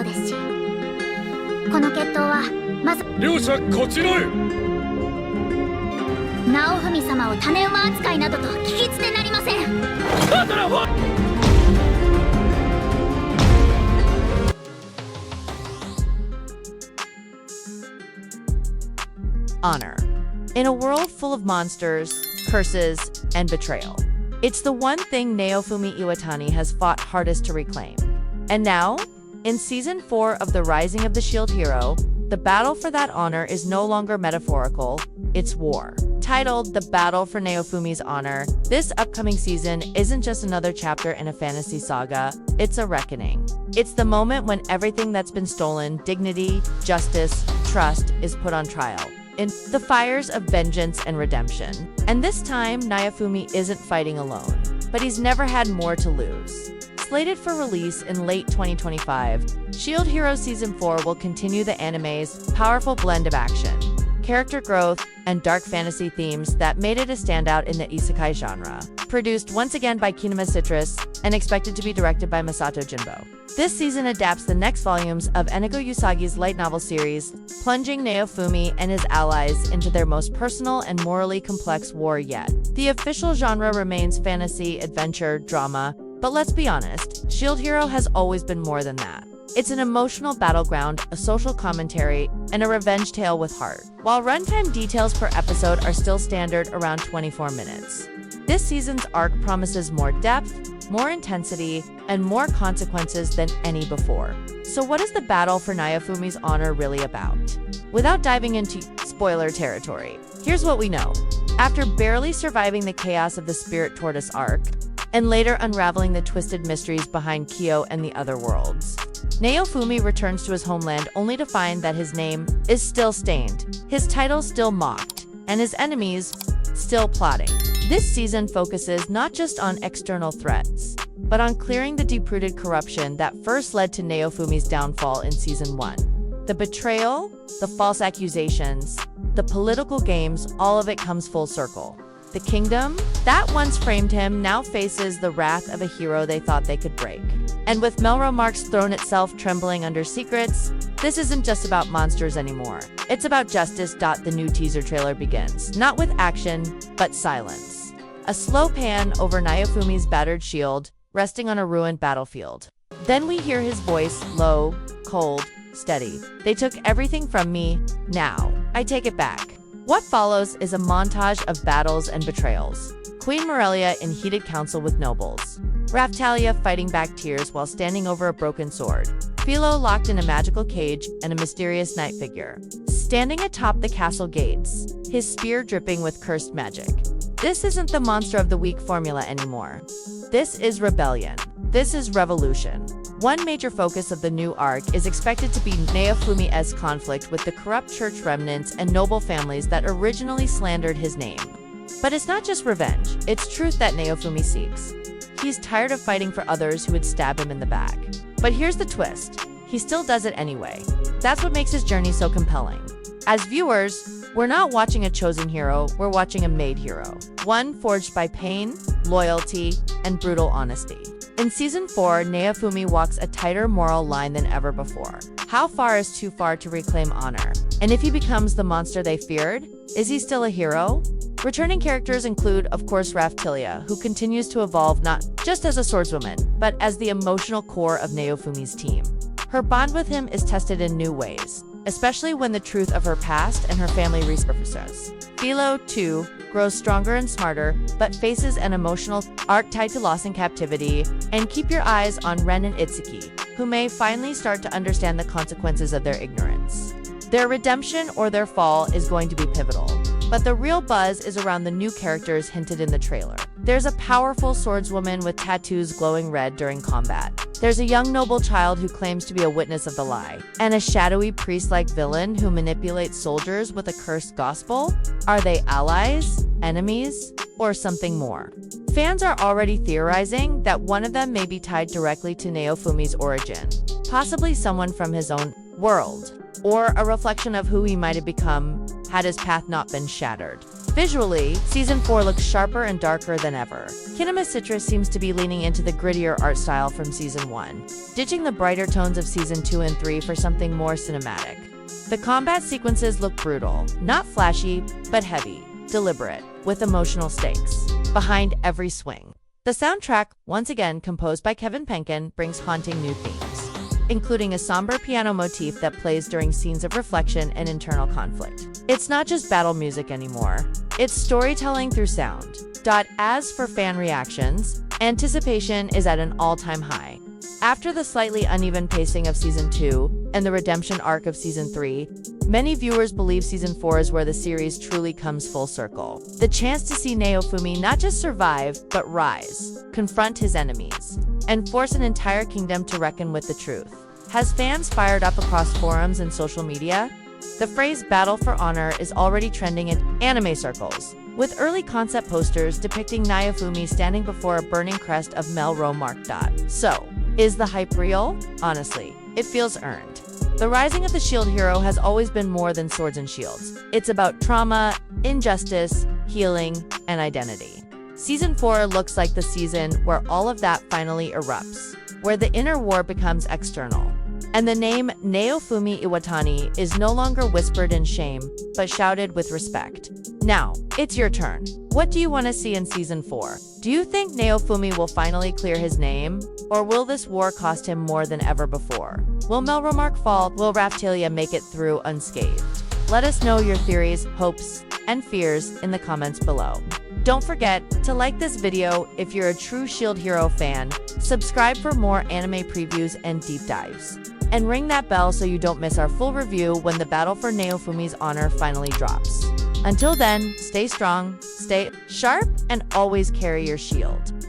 ですし、この決闘はまさ両者こちらへ。直文様を種馬扱いなどと聞き捨てなりません。だからはHonor. In a world full of monsters, curses, and betrayal, it's the one thing Naofumi Iwatani has fought hardest to reclaim. And now, in Season 4 of The Rising of the Shield Hero, the battle for that honor is no longer metaphorical, it's war. Titled The Battle for Naofumi's Honor, this upcoming season isn't just another chapter in a fantasy saga, it's a reckoning. It's the moment when everything that's been stolen, dignity, justice, trust, is put on trial. In the fires of vengeance and redemption. And this time, Naofumi isn't fighting alone, but he's never had more to lose. Slated for release in late 2025, Shield Hero Season 4 will continue the anime's powerful blend of action, character growth, and dark fantasy themes that made it a standout in the Isekai genre. Produced once again by Kinema Citrus and expected to be directed by Masato Jinbo. This season adapts the next volumes of Enigo Usagi's light novel series, plunging Naofumi and his allies into their most personal and morally complex war yet. The official genre remains fantasy, adventure, drama, but let's be honest, Shield Hero has always been more than that. It's an emotional battleground, a social commentary, and a revenge tale with heart. While runtime details per episode are still standard around 24 minutes. This season's arc promises more depth, more intensity, and more consequences than any before. So what is the battle for Naofumi's honor really about? Without diving into spoiler territory, here's what we know. After barely surviving the chaos of the Spirit Tortoise arc, and later unraveling the twisted mysteries behind Kyo and the other worlds, Naofumi returns to his homeland only to find that his name is still stained, his title still mocked, and his enemies still plotting. This season focuses not just on external threats, but on clearing the deep-rooted corruption that first led to Naofumi's downfall in Season 1. The betrayal, the false accusations, the political games, all of it comes full circle. The kingdom that once framed him now faces the wrath of a hero they thought they could break. And with Melromark's throne itself trembling under secrets, this isn't just about monsters anymore. It's about justice. The new teaser trailer begins, not with action, but silence. A slow pan over Naofumi's battered shield, resting on a ruined battlefield. Then we hear his voice, low, cold, steady. They took everything from me, now I take it back. What follows is a montage of battles and betrayals. Queen Morelia in heated council with nobles. Raftalia fighting back tears while standing over a broken sword. Philo locked in a magical cage and a mysterious night figure. Standing atop the castle gates, his spear dripping with cursed magic. This isn't the monster of the week formula anymore. This is rebellion. This is revolution. One major focus of the new arc is expected to be Naofumi's conflict with the corrupt church remnants and noble families that originally slandered his name. But it's not just revenge, it's truth that Naofumi seeks. He's tired of fighting for others who would stab him in the back. But here's the twist, he still does it anyway. That's what makes his journey so compelling. As viewers, we're not watching a chosen hero, we're watching a made hero. One forged by pain, loyalty, and brutal honesty. In Season 4, Naofumi walks a tighter moral line than ever before. How far is too far to reclaim honor? And if he becomes the monster they feared, is he still a hero? Returning characters include, of course, Raftalia, who continues to evolve not just as a swordswoman, but as the emotional core of Naofumi's team. Her bond with him is tested in new ways, especially when the truth of her past and her family resurfaces. Philo, too, grows stronger and smarter, but faces an emotional arc tied to loss and captivity. And keep your eyes on Ren and Itsuki, who may finally start to understand the consequences of their ignorance. Their redemption or their fall is going to be pivotal. But the real buzz is around the new characters hinted in the trailer. There's a powerful swordswoman with tattoos glowing red during combat. There's a young noble child who claims to be a witness of the lie. And a shadowy priest-like villain who manipulates soldiers with a cursed gospel? Are they allies, enemies, or something more? Fans are already theorizing that one of them may be tied directly to Naofumi's origin, possibly someone from his own world, or a reflection of who he might have become had his path not been shattered. Visually, Season 4 looks sharper and darker than ever. Kinema Citrus seems to be leaning into the grittier art style from Season 1, ditching the brighter tones of Season 2 and 3 for something more cinematic. The combat sequences look brutal, not flashy, but heavy, deliberate, with emotional stakes behind every swing. The soundtrack, once again composed by Kevin Penkin, brings haunting new themes, including a somber piano motif that plays during scenes of reflection and internal conflict. It's not just battle music anymore, it's storytelling through sound. As for fan reactions, anticipation is at an all-time high. After the slightly uneven pacing of Season 2 and the redemption arc of Season 3, many viewers believe Season 4 is where the series truly comes full circle. The chance to see Naofumi not just survive, but rise, confront his enemies, and force an entire kingdom to reckon with the truth has fans fired up across forums and social media. The phrase "battle for honor" is already trending in anime circles, with early concept posters depicting Naofumi standing before a burning crest of Melro Mark. So, is the hype real? Honestly, it feels earned. The rising of the shield hero has always been more than swords and shields. It's about trauma, injustice, healing, and identity. Season 4 looks like the season where all of that finally erupts, where the inner war becomes external. And the name Naofumi Iwatani is no longer whispered in shame, but shouted with respect. Now, it's your turn. What do you want to see in Season 4? Do you think Naofumi will finally clear his name? Or will this war cost him more than ever before? Will Melromark fall? Will Raphtalia make it through unscathed? Let us know your theories, hopes, and fears in the comments below. Don't forget to like this video if you're a true Shield Hero fan, subscribe for more anime previews and deep dives, and ring that bell so you don't miss our full review when the battle for Naofumi's honor finally drops. Until then, stay strong, stay sharp, and always carry your shield.